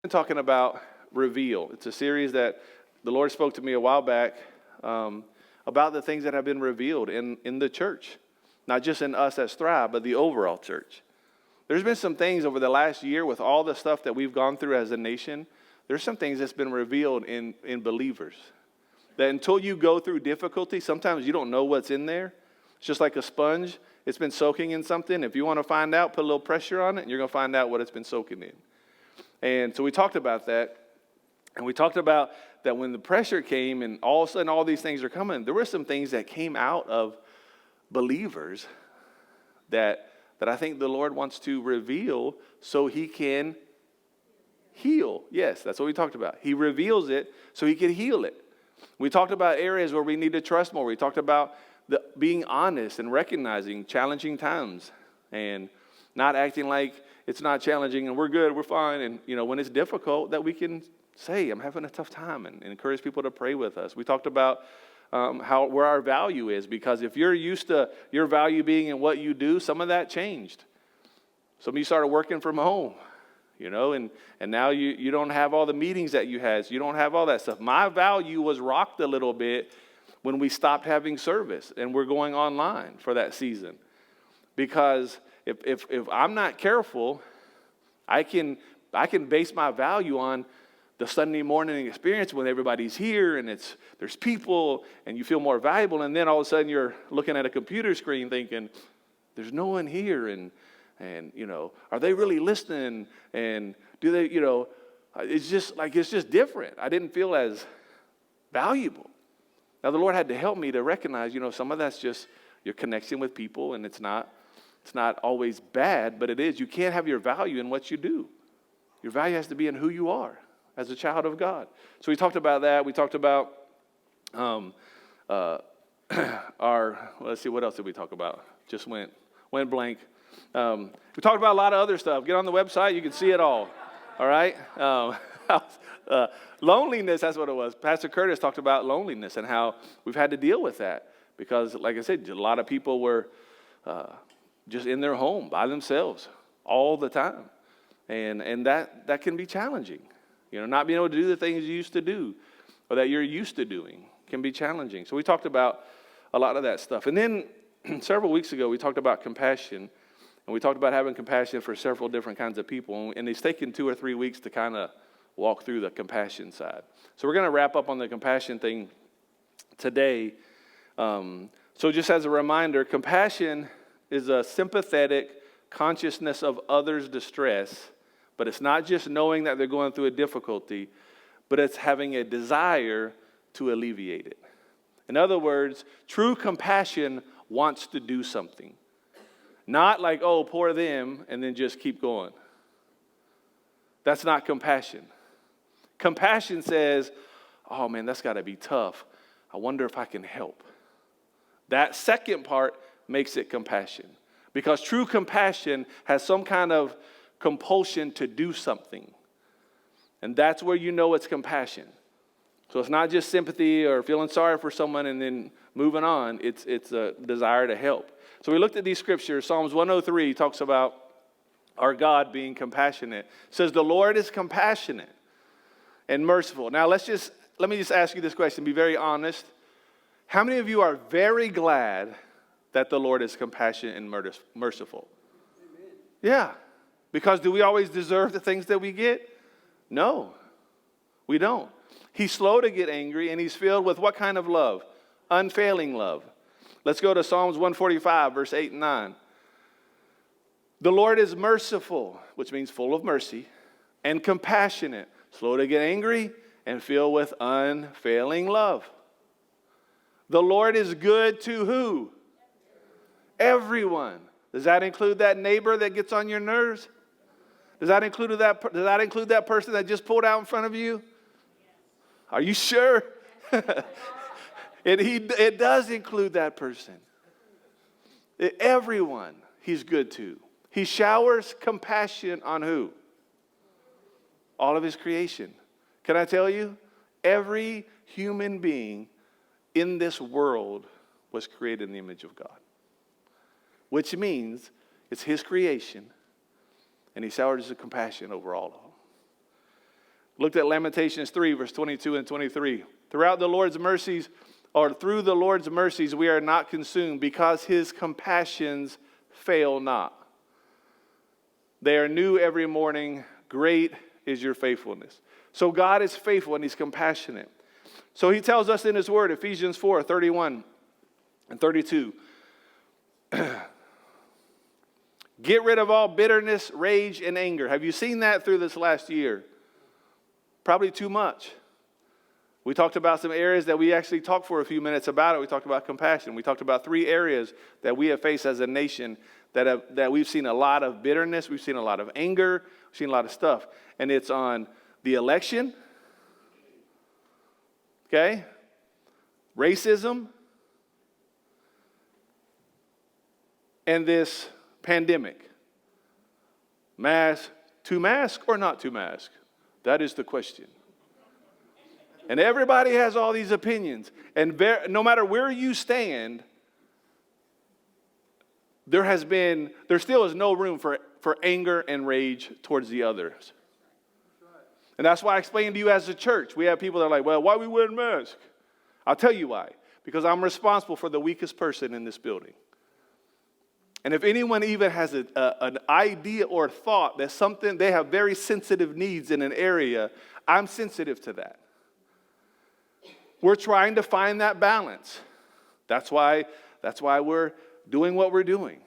Talking about Reveal. It's a series that the Lord spoke to me a while back about the things that have been revealed in the church. Not just in us as Thrive, but the overall church. There's been some things over the last year with all the stuff that we've gone through as a nation. There's some things that's been revealed in believers. That until you go through difficulty, sometimes you don't know what's in there. It's just like a sponge. It's been soaking in something. If you want to find out, put a little pressure on it, and you're going to find out what it's been soaking in. And so we talked about that. And we talked about that when the pressure came and all of a sudden all these things are coming, there were some things that came out of believers that I think the Lord wants to reveal so he can heal. Yes, that's what we talked about. He reveals it so he can heal it. We talked about areas where we need to trust more. We talked about being honest and recognizing challenging times and not acting like it's not challenging and we're good, we're fine. And, when it's difficult, that we can say, I'm having a tough time, and encourage people to pray with us. We talked about where our value is, because if you're used to your value being in what you do, some of that changed. Some of you started working from home, and now you don't have all the meetings that you had. So you don't have all that stuff. My value was rocked a little bit when we stopped having service and we're going online for that season. Because if I'm not careful, I can base my value on the Sunday morning experience when everybody's here and there's people and you feel more valuable, and then all of a sudden you're looking at a computer screen thinking, there's no one here, and are they really listening? And do they, it's just different. I didn't feel as valuable. Now the Lord had to help me to recognize, some of that's just your connection with people, and it's not always bad, but it is. You can't have your value in what you do. Your value has to be in who you are as a child of God. So we talked about that. We talked about let's see, what else did we talk about? Just went blank. We talked about a lot of other stuff. Get on the website, you can see it all. All right? Loneliness, that's what it was. Pastor Curtis talked about loneliness and how we've had to deal with that. Because, like I said, a lot of people were just in their home by themselves all the time. And that can be challenging. Not being able to do the things you used to do or that you're used to doing can be challenging. So we talked about a lot of that stuff. And then several weeks ago, we talked about compassion. And we talked about having compassion for several different kinds of people. And it's taken 2 or 3 weeks to kind of walk through the compassion side. So we're going to wrap up on the compassion thing today. So just as a reminder, compassion is a sympathetic consciousness of others' distress. But it's not just knowing that they're going through a difficulty, but it's having a desire to alleviate it. In other words, true compassion wants to do something. Not like, oh, poor them, and then just keep going. That's not compassion. Compassion says, oh man, that's got to be tough. I wonder if I can help. That second part makes it compassion. Because true compassion has some kind of compulsion to do something. And that's where you know it's compassion. So it's not just sympathy or feeling sorry for someone and then moving on. It's a desire to help. So we looked at these scriptures. Psalms 103 talks about our God being compassionate. It says the Lord is compassionate and merciful. Now let me just ask you this question. Be very honest. How many of you are very glad that the Lord is compassionate and merciful? Amen. Yeah. Because do we always deserve the things that we get? No, we don't. He's slow to get angry, and he's filled with what kind of love? Unfailing love. Let's go to Psalms 145, verse 8 and 9. The Lord is merciful, which means full of mercy, and compassionate, slow to get angry, and filled with unfailing love. The Lord is good to who? Everyone. Does that include that neighbor that gets on your nerves? Does that include that person that just pulled out in front of you? Are you sure? It does include that person. Everyone he's good to. He showers compassion on who? All of his creation. Can I tell you? Every human being in this world was created in the image of God. Which means it's his creation, and he showers his compassion over all of them. Looked at Lamentations 3, verse 22 and 23. Through the Lord's mercies, we are not consumed because his compassions fail not. They are new every morning. Great is your faithfulness. So God is faithful and he's compassionate. So he tells us in his word, Ephesians 4, 31 and 32. Get rid of all bitterness, rage, and anger. Have you seen that through this last year? Probably too much. We talked about some areas that we actually talked for a few minutes about it. We talked about compassion. We talked about 3 areas that we have faced as a nation that we've seen a lot of bitterness. We've seen a lot of anger. We've seen a lot of stuff. And it's on the election, okay, racism, and this pandemic. To mask or not to mask? That is the question. And everybody has all these opinions. And no matter where you stand, there still is no room for anger and rage towards the others. And that's why I explained to you as a church. We have people that are like, well, why are we wearing masks? I'll tell you why. Because I'm responsible for the weakest person in this building. And if anyone even has an idea or thought that they have very sensitive needs in an area, I'm sensitive to that. We're trying to find that balance. That's why we're doing what we're doing.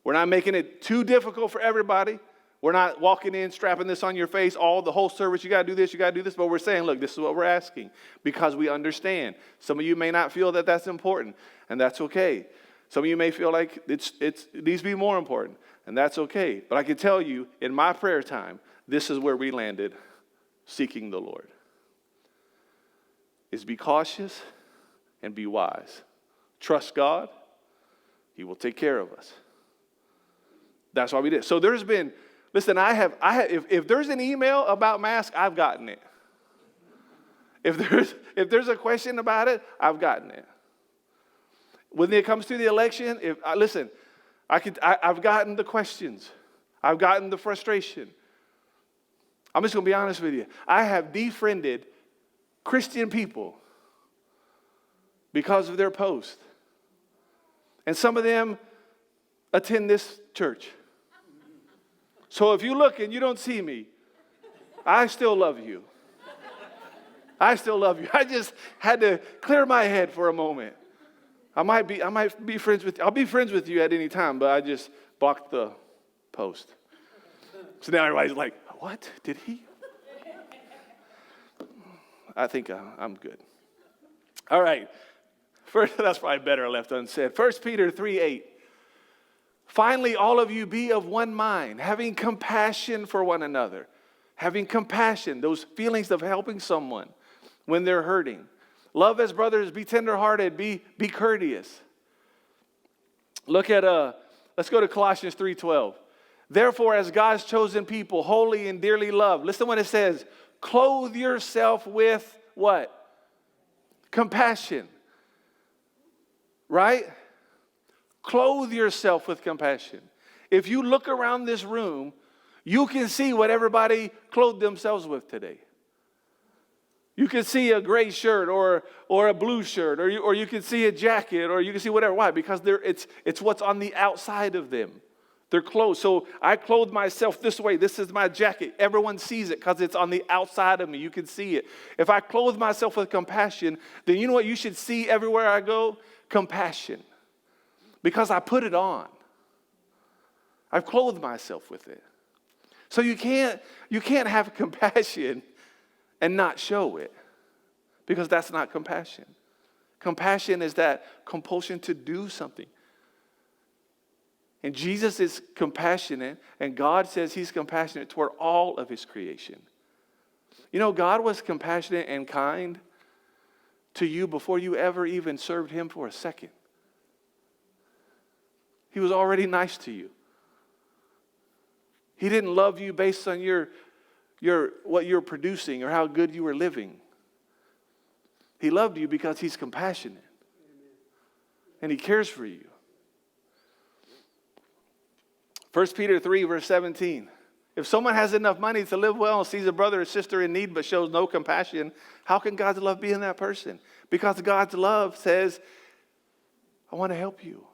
We're not making it too difficult for everybody. We're not walking in, strapping this on your face, the whole service, you got to do this, you got to do this. But we're saying, look, this is what we're asking because we understand. Some of you may not feel that that's important, and that's okay. Some of you may feel like it needs to be more important, and that's okay. But I can tell you, in my prayer time, this is where we landed, seeking the Lord. Is be cautious and be wise. Trust God. He will take care of us. That's why we did. So there's been, listen, if there's an email about masks, I've gotten it. If there's a question about it, I've gotten it. When it comes to the election, I've gotten the questions. I've gotten the frustration. I'm just going to be honest with you. I have defriended Christian people because of their post. And some of them attend this church. So if you look and you don't see me, I still love you. I still love you. I just had to clear my head for a moment. I might be friends with you. I'll be friends with you at any time, but I just blocked the post. So now everybody's like, what? Did he? I think I'm good. All right. First, that's probably better left unsaid. 1 Peter 3:8. Finally, all of you be of one mind, having compassion for one another. Having compassion, those feelings of helping someone when they're hurting. Love as brothers, be tenderhearted, be courteous. Let's go to Colossians 3:12. Therefore, as God's chosen people, holy and dearly loved. Listen what it says. Clothe yourself with what? Compassion. Right? Clothe yourself with compassion. If you look around this room, you can see what everybody clothed themselves with today. You can see a gray shirt or a blue shirt, or you can see a jacket, or you can see whatever. Why? Because it's what's on the outside of them. They're clothed. So I clothe myself this way. This is my jacket. Everyone sees it because it's on the outside of me. You can see it. If I clothe myself with compassion, then you know what you should see everywhere I go? Compassion. Because I put it on. I've clothed myself with it. So you can't have compassion and not show it, because that's not compassion. Compassion is that compulsion to do something. And Jesus is compassionate, and God says he's compassionate toward all of his creation. You know, God was compassionate and kind to you before you ever even served him for a second. He was already nice to you. He didn't love you based on what you're producing or how good you were living. He loved you because he's compassionate. And he cares for you. 1 Peter 3, verse 17. If someone has enough money to live well and sees a brother or sister in need but shows no compassion, how can God's love be in that person? Because God's love says, I want to help you.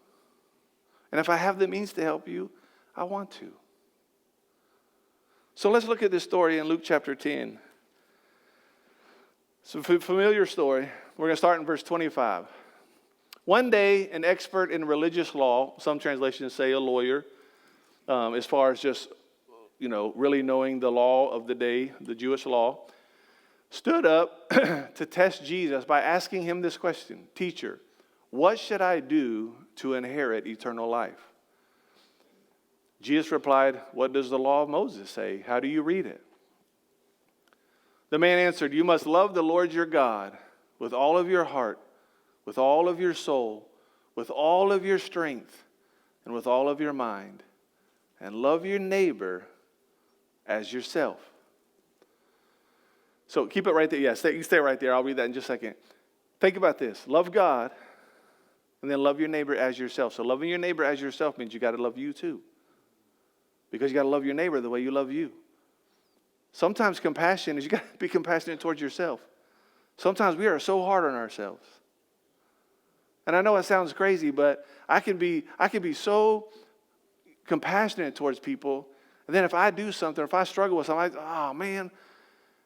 And if I have the means to help you, I want to. So let's look at this story in Luke chapter 10. It's a familiar story. We're going to start in verse 25. One day, an expert in religious law, some translations say a lawyer, as far as just, really knowing the law of the day, the Jewish law, stood up to test Jesus by asking him this question, Teacher, what should I do to inherit eternal life? Jesus replied, What does the law of Moses say? How do you read it? The man answered, You must love the Lord your God with all of your heart, with all of your soul, with all of your strength, and with all of your mind, and love your neighbor as yourself. So keep it right there. Yeah, you stay right there. I'll read that in just a second. Think about this. Love God, and then love your neighbor as yourself. So loving your neighbor as yourself means you got to love you too. Because you got to love your neighbor the way you love you. Sometimes compassion is you got to be compassionate towards yourself. Sometimes we are so hard on ourselves. And I know it sounds crazy, but I can be so compassionate towards people, and then if I do something, if I struggle with something,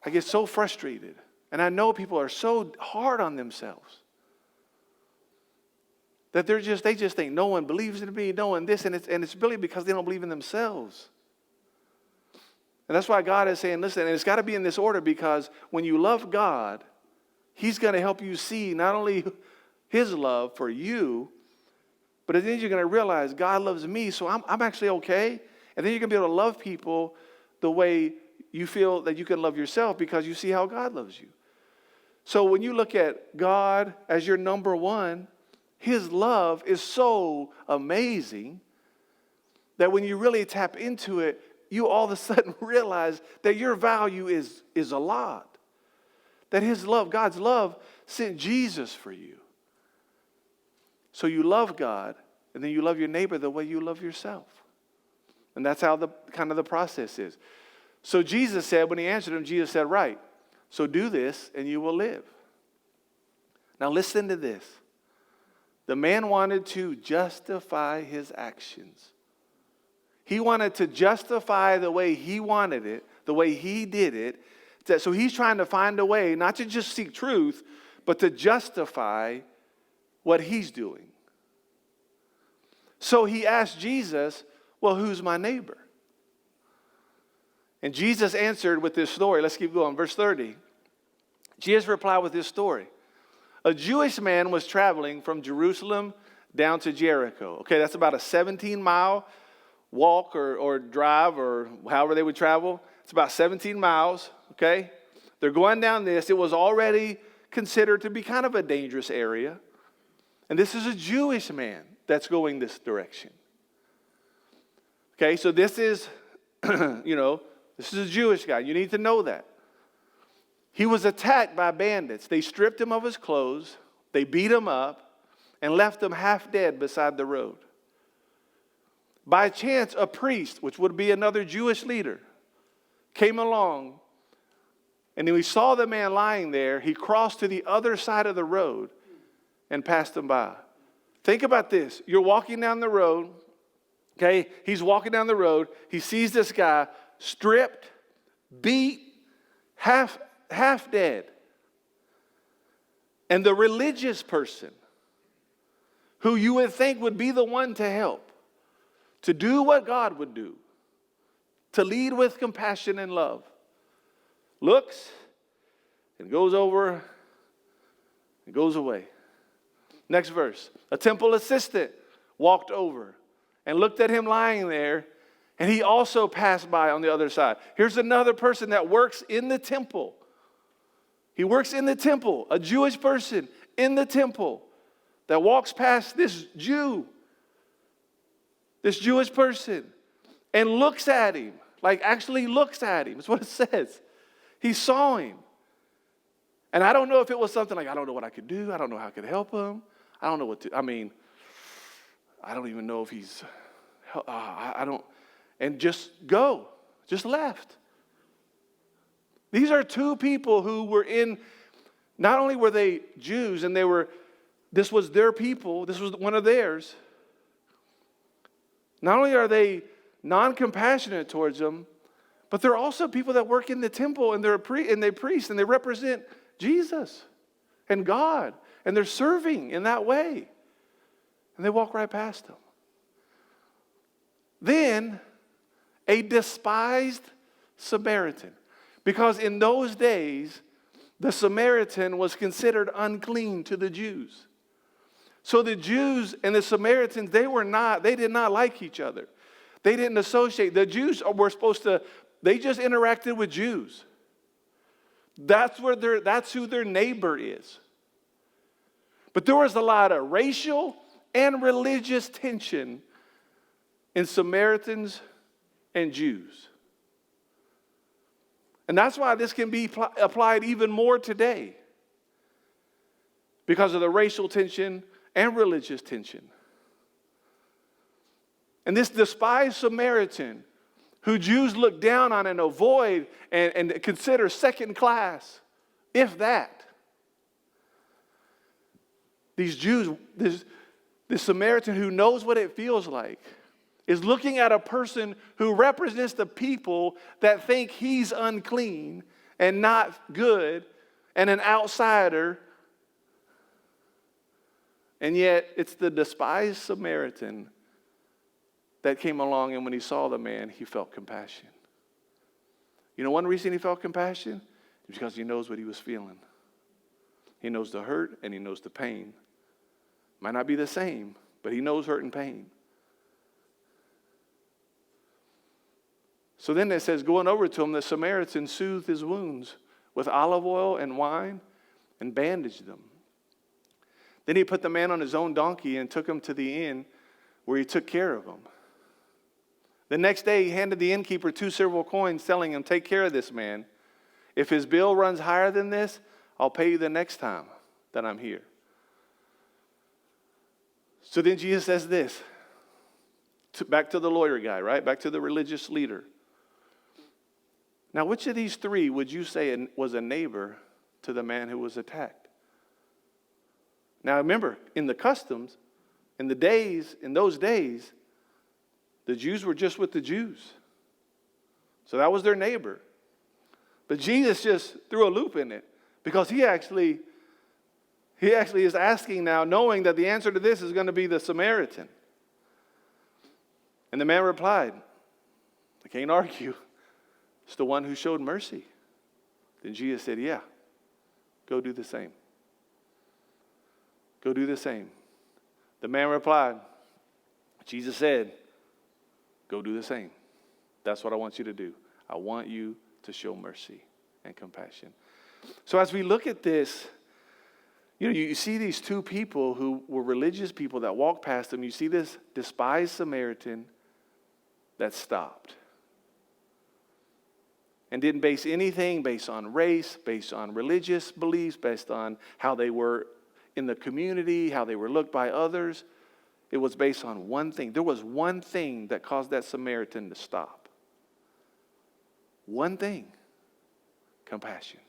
I get so frustrated. And I know people are so hard on themselves that they just think no one believes in me, no one this, and it's really because they don't believe in themselves. And that's why God is saying, listen, and it's got to be in this order, because when you love God, He's going to help you see not only His love for you, but then you're going to realize God loves me, so I'm actually okay. And then you're going to be able to love people the way you feel that you can love yourself, because you see how God loves you. So when you look at God as your number one, His love is so amazing that when you really tap into it, you all of a sudden realize that your value is a lot. That His love, God's love, sent Jesus for you. So you love God, and then you love your neighbor the way you love yourself. And that's how the process is. So Jesus said, when He answered him, Jesus said, right, so do this and you will live. Now listen to this. The man wanted to justify his actions. He wanted to justify the way he wanted it, the way he did it. So he's trying to find a way not to just seek truth, but to justify what he's doing. So he asked Jesus, well, who's my neighbor? And Jesus answered with this story. Let's keep going. Verse 30. Jesus replied with this story. A Jewish man was traveling from Jerusalem down to Jericho. Okay, that's about a 17-mile walk or drive, or however they would travel. It's about 17 miles, okay? They're going down this. It was already considered to be kind of a dangerous area. And this is a Jewish man that's going this direction. Okay, so this is, this is a Jewish guy. You need to know that. He was attacked by bandits. They stripped him of his clothes, they beat him up, and left him half dead beside the road. By chance, a priest, which would be another Jewish leader, came along, and when he saw the man lying there, he crossed to the other side of the road and passed him by. Think about this. You're walking down the road, okay? He's walking down the road. He sees this guy stripped, beat, half dead. And the religious person, who you would think would be the one to help, to do what God would do, to lead with compassion and love, looks and goes over and goes away. Next verse. A temple assistant walked over and looked at him lying there, and he also passed by on the other side. Here's another person that works in the temple. He works in the temple, a Jewish person in the temple that walks past this Jew, this Jewish person, and looks at him, like actually looks at him. That's what it says. He saw him. And I don't know if it was something like, I don't know what I could do. I don't know how I could help him. I don't know what to, I don't even know if he's, I don't, and just go. just left. These are two people who were in, not only were they Jews and this was their people, this was one of theirs. Not only are they non-compassionate towards them, but they're also people that work in the temple and they're priests and they represent Jesus and God. And they're serving in that way. And they walk right past them. Then, a despised Samaritan. Because in those days, the Samaritan was considered unclean to the Jews. So the Jews and the Samaritans, they did not like each other. They didn't associate. The Jews were they just interacted with Jews. That's who their neighbor is. But there was a lot of racial and religious tension in Samaritans and Jews. And that's why this can be applied even more today. Because of the racial tension and religious tension. And this despised Samaritan, who Jews look down on and avoid and consider second class, if that. These Jews, this Samaritan who knows what it feels like, is looking at a person who represents the people that think he's unclean and not good and an outsider. And yet it's the despised Samaritan that came along, and when he saw the man, he felt compassion. You know one reason he felt compassion? Is because he knows what he was feeling. He knows the hurt and he knows the pain. Might not be the same, but he knows hurt and pain. So then it says, going over to him, the Samaritan soothed his wounds with olive oil and wine and bandaged them. Then he put the man on his own donkey and took him to the inn where he took care of him. The next day he handed the innkeeper 2 silver coins, telling him, take care of this man. If his bill runs higher than this, I'll pay you the next time that I'm here. So then Jesus says this, back to the lawyer guy, right? Back to the religious leader. Now, which of these 3 would you say was a neighbor to the man who was attacked? Now, remember, in the customs, in those days, the Jews were just with the Jews. So that was their neighbor. But Jesus just threw a loop in it because he actually is asking now, knowing that the answer to this is going to be the Samaritan. And the man replied, I can't argue. It's the one who showed mercy. Then Jesus said, yeah, go do the same. Go do the same. The man replied, Jesus said, go do the same. That's what I want you to do. I want you to show mercy and compassion. So as we look at this, you see these 2 people who were religious people that walked past them. You see this despised Samaritan that stopped. And didn't base anything based on race, based on religious beliefs, based on how they were in the community, how they were looked by others. It was based on one thing. There was one thing that caused that Samaritan to stop. One thing. Compassion.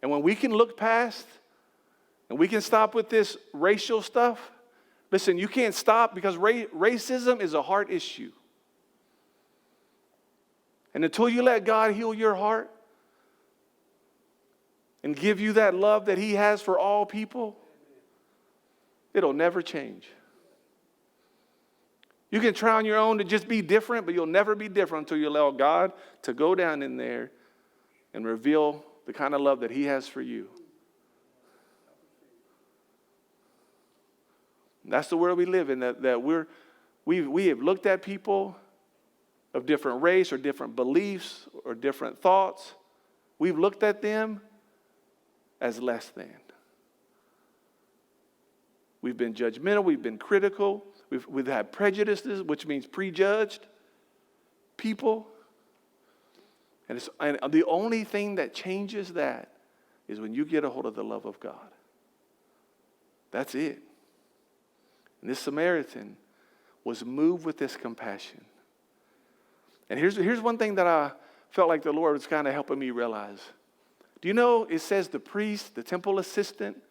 And when we can look past and we can stop with this racial stuff, listen, you can't stop because racism is a heart issue. And until you let God heal your heart and give you that love that He has for all people, it'll never change. You can try on your own to just be different, but you'll never be different until you allow God to go down in there and reveal the kind of love that He has for you. And that's the world we live in, that we have looked at people of different race or different beliefs or different thoughts. We've looked at them as less than. We've been judgmental. We've been critical. We've had prejudices, which means prejudged people. And the only thing that changes that is when you get a hold of the love of God. That's it. And this Samaritan was moved with this compassion. And here's one thing that I felt like the Lord was kind of helping me realize. Do you know it says the priest, the temple assistant,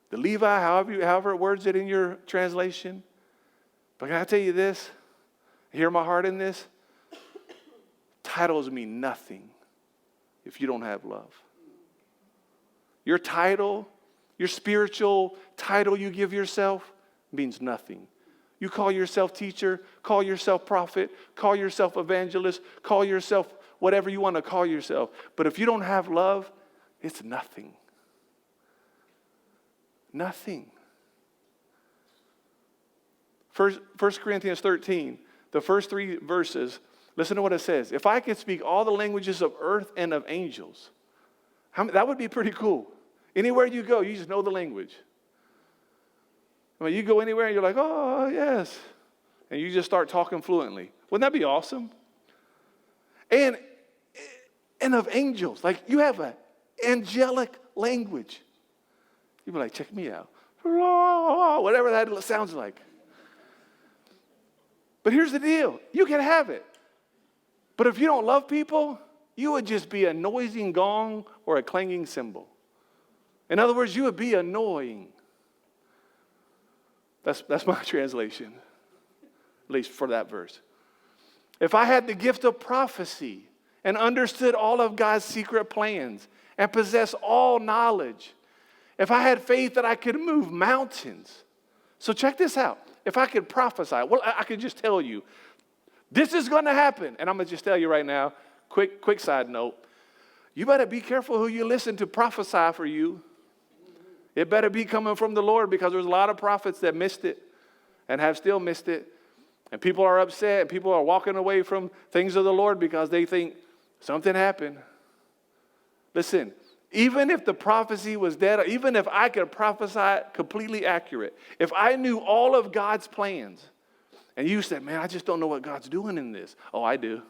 the Levi, however it words it in your translation? But can I tell you this? Hear my heart in this? Titles mean nothing if you don't have love. Your title, your spiritual title you give yourself means nothing. You call yourself teacher, call yourself prophet, call yourself evangelist, call yourself whatever you want to call yourself. But if you don't have love, it's nothing. Nothing. 1 Corinthians 13, the first 3 verses, listen to what it says. If I could speak all the languages of earth and of angels, that would be pretty cool. Anywhere you go, you just know the language. I mean, you go anywhere and you're like, oh, yes. And you just start talking fluently. Wouldn't that be awesome? And of angels. Like, you have an angelic language. You'd be like, check me out. Whatever that sounds like. But here's the deal. You can have it. But if you don't love people, you would just be a noisy gong or a clanging cymbal. In other words, you would be annoying. That's my translation, at least for that verse. If I had the gift of prophecy and understood all of God's secret plans and possessed all knowledge, if I had faith that I could move mountains. So check this out. If I could prophesy, well, I could just tell you, this is going to happen. And I'm going to just tell you right now, quick side note, you better be careful who you listen to prophesy for you. It better be coming from the Lord, because there's a lot of prophets that missed it and have still missed it. And people are upset, and people are walking away from things of the Lord because they think something happened. Listen, even if the prophecy was dead, or even if I could prophesy completely accurate, if I knew all of God's plans, and you said, man, I just don't know what God's doing in this. Oh, I do.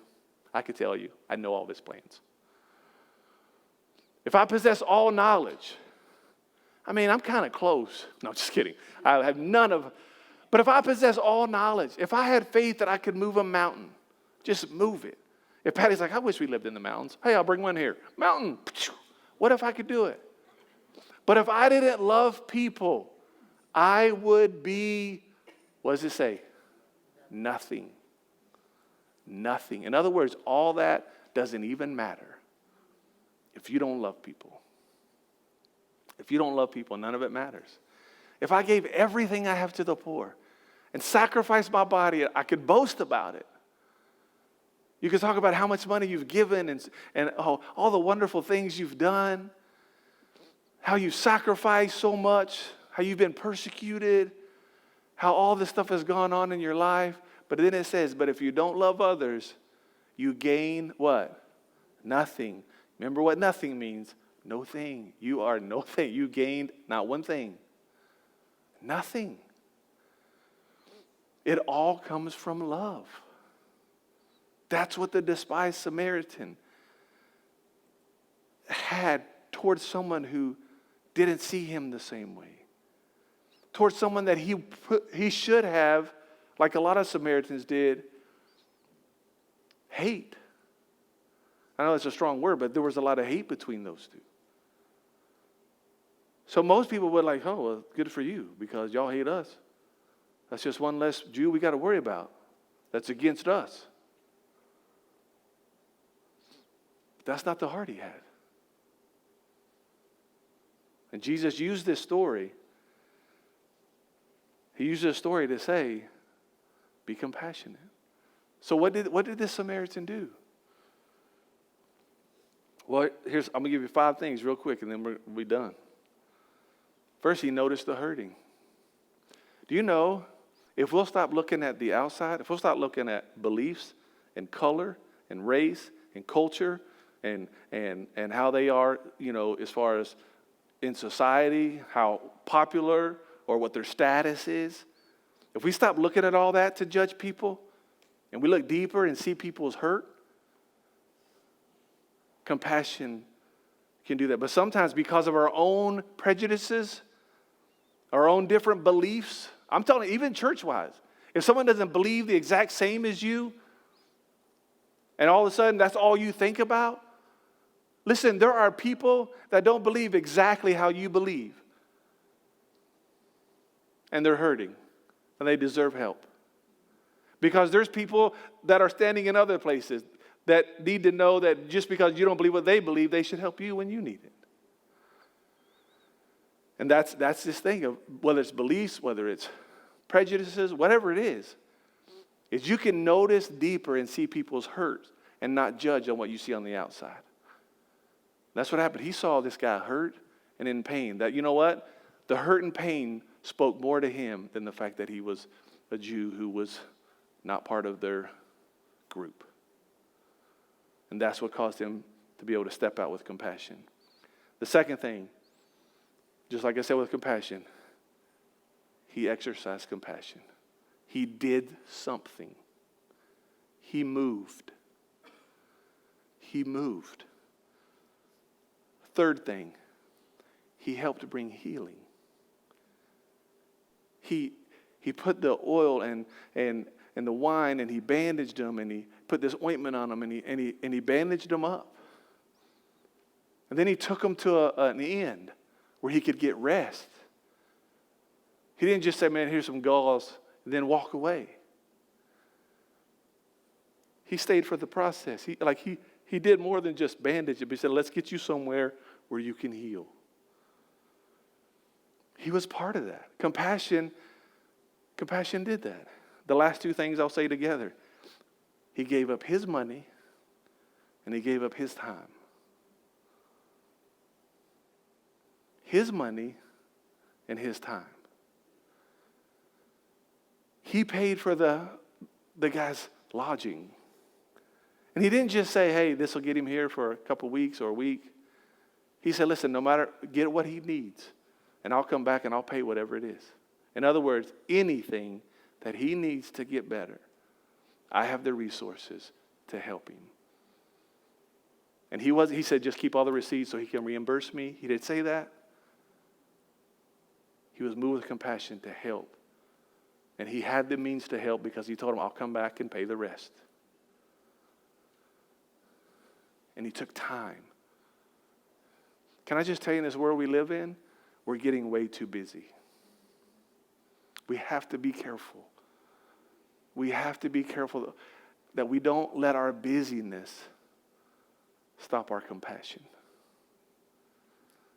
I could tell you. I know all of his plans. If I possess all knowledge, I mean, I'm kind of close. No, just kidding. I have none of, but if I possess all knowledge, if I had faith that I could move a mountain, just move it. If Patty's like, I wish we lived in the mountains. Hey, I'll bring one here. Mountain. What if I could do it? But if I didn't love people, I would be, what does it say? Nothing. Nothing. In other words, all that doesn't even matter if you don't love people. If you don't love people, none of it matters. If I gave everything I have to the poor and sacrificed my body, I could boast about it. You could talk about how much money you've given and all the wonderful things you've done, how you sacrificed so much, how you've been persecuted, how all this stuff has gone on in your life. But then it says, but if you don't love others, you gain what? Nothing. Remember what nothing means? No thing. You are no thing. You gained not one thing. Nothing. It all comes from love. That's what the despised Samaritan had towards someone who didn't see him the same way. Towards someone that he should have, like a lot of Samaritans did, hate. I know it's a strong word, but there was a lot of hate between those two. So most people would like, oh, well, good for you, because y'all hate us. That's just one less Jew we got to worry about. That's against us. But that's not the heart he had. And Jesus used this story. He used this story to say, be compassionate. So what did this Samaritan do? Well, I'm going to give you 5 things real quick, and then we'll be done. First, he noticed the hurting. Do you know, if we'll stop looking at the outside, if we'll stop looking at beliefs and color and race and culture and how they are, as far as in society, how popular or what their status is, if we stop looking at all that to judge people and we look deeper and see people's hurt, compassion can do that. But sometimes because of our own prejudices, our own different beliefs, I'm telling you, even church-wise, if someone doesn't believe the exact same as you, And all of a sudden, that's all you think about? Listen, there are people that don't believe exactly how you believe. And they're hurting. And they deserve help. Because there's people that are standing in other places that need to know that just because you don't believe what they believe, they should help you when you need it. And that's this thing of whether it's beliefs, whether it's prejudices, whatever it is you can notice deeper and see people's hurt and not judge on what you see on the outside. That's what happened. He saw this guy hurt and in pain. That, you know what? The hurt and pain spoke more to him than the fact that he was a Jew who was not part of their group. And that's what caused him to be able to step out with compassion. The second thing, just like I said with compassion, he exercised compassion. He did something. He moved. He moved. Third thing, he helped bring healing. He put the oil and the wine, and he bandaged them, and he put this ointment on them, and he bandaged them up. And then he took them to an inn where he could get rest. He didn't just say, man, here's some gauze, and then walk away. He stayed for the process. He did more than just bandage it, but he said, let's get you somewhere where you can heal. He was part of that. Compassion did that. The last two things I'll say together. He gave up his money and he gave up his time. His money and his time. He paid for the guy's lodging. And he didn't just say, hey, this will get him here for a couple weeks or a week. He said, listen, no matter, get what he needs, and I'll come back and I'll pay whatever it is. In other words, anything that he needs to get better, I have the resources to help him. And he said, just keep all the receipts so he can reimburse me. He didn't say that. He was moved with compassion to help. And he had the means to help because he told him, I'll come back and pay the rest. And he took time. Can I just tell you, in this world we live in, we're getting way too busy. We have to be careful. We have to be careful that we don't let our busyness stop our compassion.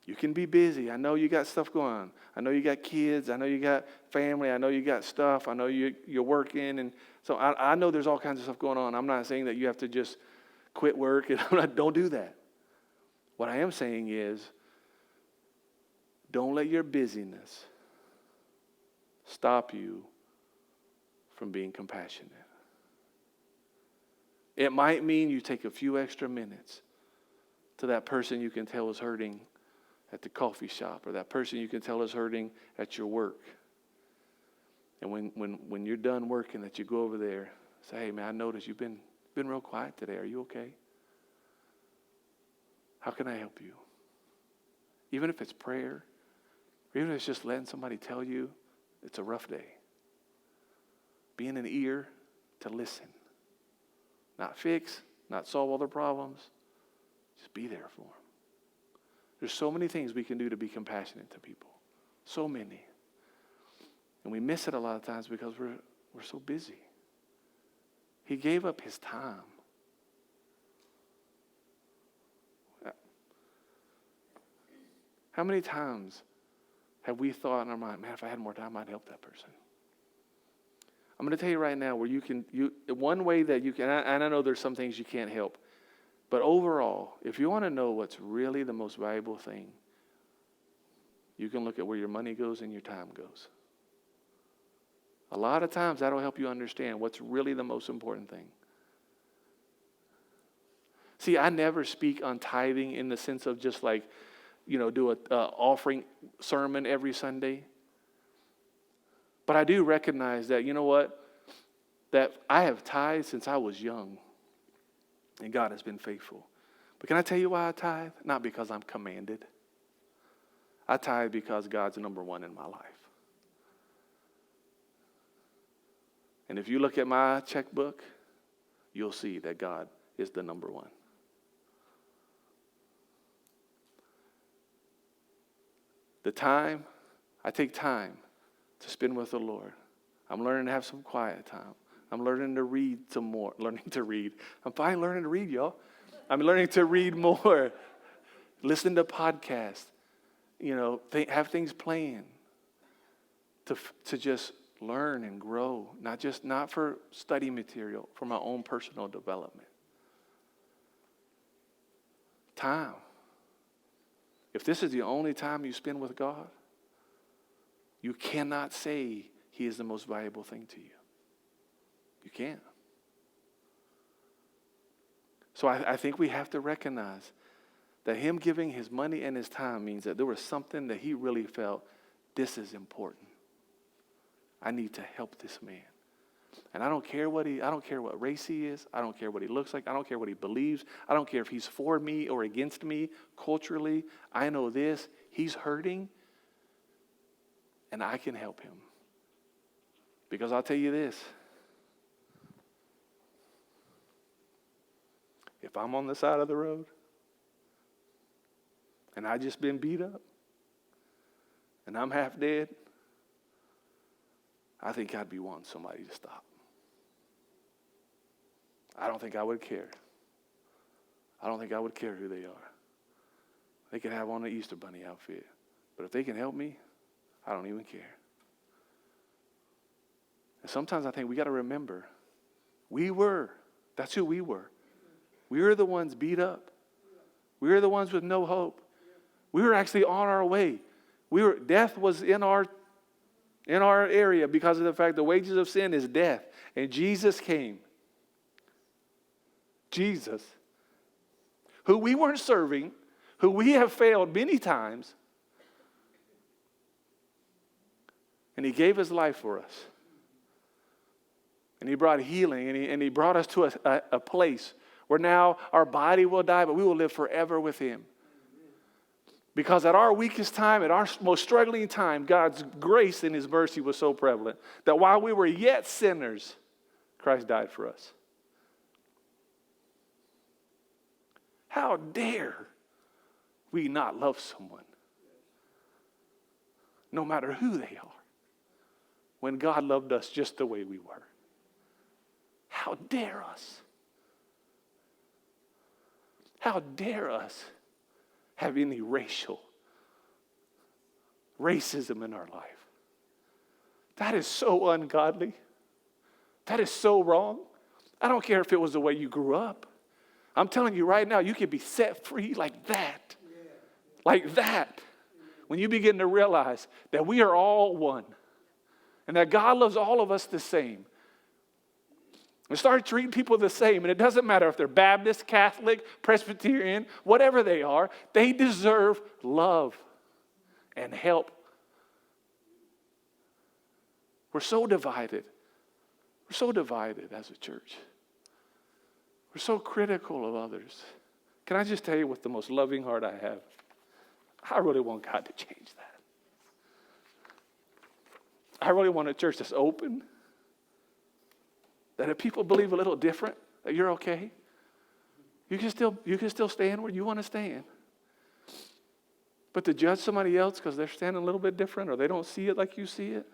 You can be busy. I know you got stuff going on. I know you got kids. I know you got family. I know you got stuff. I know you're working. And so I know there's all kinds of stuff going on. I'm not saying that you have to just quit work. And don't do that. What I am saying is, don't let your busyness stop you from being compassionate. It might mean you take a few extra minutes to that person you can tell is hurting at the coffee shop, or that person you can tell is hurting at your work. And when you're done working, that you go over there, say, hey man, I noticed you've been real quiet today. Are you okay? How can I help you? Even if it's prayer, or even if it's just letting somebody tell you it's a rough day. Being an ear to listen. Not fix, not solve all their problems. Just be there for them. There's so many things we can do to be compassionate to people. So many. And we miss it a lot of times because we're so busy. He gave up his time. How many times have we thought in our mind, man, if I had more time, I'd help that person? I'm going to tell you right now where one way that you can, and I know there's some things you can't help, but overall, if you want to know what's really the most valuable thing, you can look at where your money goes and your time goes. A lot of times that'll help you understand what's really the most important thing. See, I never speak on tithing in the sense of just like, do an offering sermon every Sunday. But I do recognize that, that I have tithed since I was young. And God has been faithful. But can I tell you why I tithe? Not because I'm commanded. I tithe because God's number one in my life. And if you look at my checkbook, you'll see that God is the number one. I take time to spend with the Lord. I'm learning to have some quiet time. I'm learning to read some more. I'm finally learning to read, y'all. I'm learning to read more. Listen to podcasts. Have things playing. To just learn and grow. Not for study material, for my own personal development. Time. If this is the only time you spend with God, you cannot say He is the most valuable thing to you. You can't. So I think we have to recognize that Him giving His money and His time means that there was something that He really felt, this is important. I need to help this man. And I don't care what race he is. I don't care what he looks like. I don't care what he believes. I don't care if he's for me or against me culturally. I know this. He's hurting, and I can help him. Because I'll tell you this. If I'm on the side of the road and I just been beat up and I'm half dead, I think I'd be wanting somebody to stop. I don't think I would care. I don't think I would care who they are. They can have on the Easter Bunny outfit. But if they can help me, I don't even care. And sometimes I think we got to remember, that's who we were. We were the ones beat up. We were the ones with no hope. We were actually on our way. Death was in our area because of the fact the wages of sin is death. And Jesus came. Jesus, who we weren't serving, who we have failed many times, and He gave His life for us. And He brought healing, and He brought us to a place where now our body will die, but we will live forever with Him. Because at our weakest time, at our most struggling time, God's grace and His mercy was so prevalent that while we were yet sinners, Christ died for us. How dare we not love someone, no matter who they are, when God loved us just the way we were? How dare us? How dare us have any racism in our life? That is so ungodly. That is so wrong. I don't care if it was the way you grew up. I'm telling you right now, you can be set free like that. Like that. When you begin to realize that we are all one. And that God loves all of us the same. And start treating people the same. And it doesn't matter if they're Baptist, Catholic, Presbyterian, whatever they are. They deserve love and help. We're so divided. We're so divided as a church. We're so critical of others. Can I just tell you with the most loving heart I have? I really want God to change that. I really want a church that's open. That if people believe a little different, that you're okay. You can still stand where you want to stand. But to judge somebody else because they're standing a little bit different or they don't see it like you see it.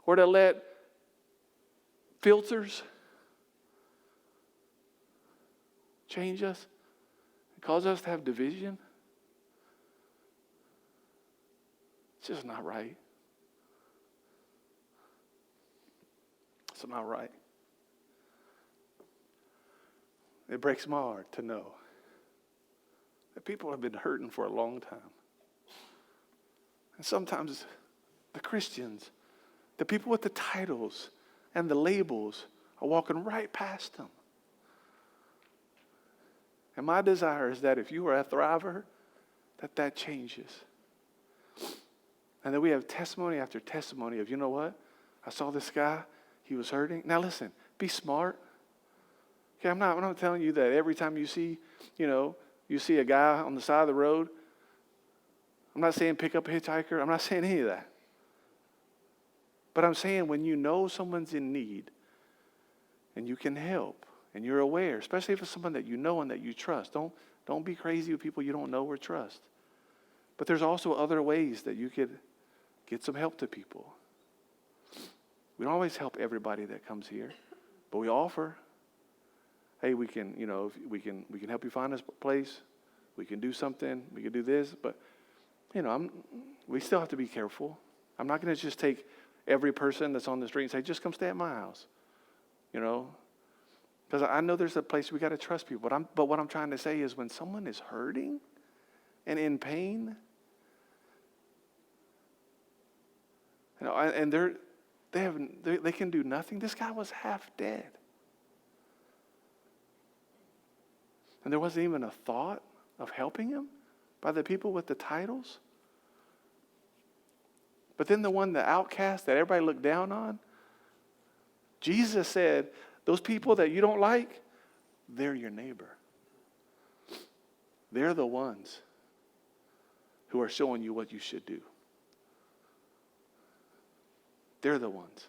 Or to let filters change us and cause us to have division. It's just not right. It's not right. It breaks my heart to know that people have been hurting for a long time. And sometimes the Christians, the people with the titles and the labels are walking right past them. And my desire is that if you are a thriver, that changes. And that we have testimony after testimony of, you know what? I saw this guy, he was hurting. Now listen, be smart. Okay, I'm not telling you that every time you see a guy on the side of the road, I'm not saying pick up a hitchhiker. I'm not saying any of that. But I'm saying when you know someone's in need, and you can help, and you're aware, especially if it's someone that you know and that you trust. Don't be crazy with people you don't know or trust. But there's also other ways that you could get some help to people. We don't always help everybody that comes here, but we offer. Hey, we can help you find this place. We can do something. We can do this, but we still have to be careful. I'm not going to just take every person that's on the street and say, just come stay at my house. Because I know there's a place we got to trust people. But what I'm trying to say is when someone is hurting and in pain, and they can do nothing. This guy was half dead. And there wasn't even a thought of helping him by the people with the titles. But then the outcast that everybody looked down on, Jesus said, those people that you don't like, they're your neighbor. They're the ones who are showing you what you should do. They're the ones.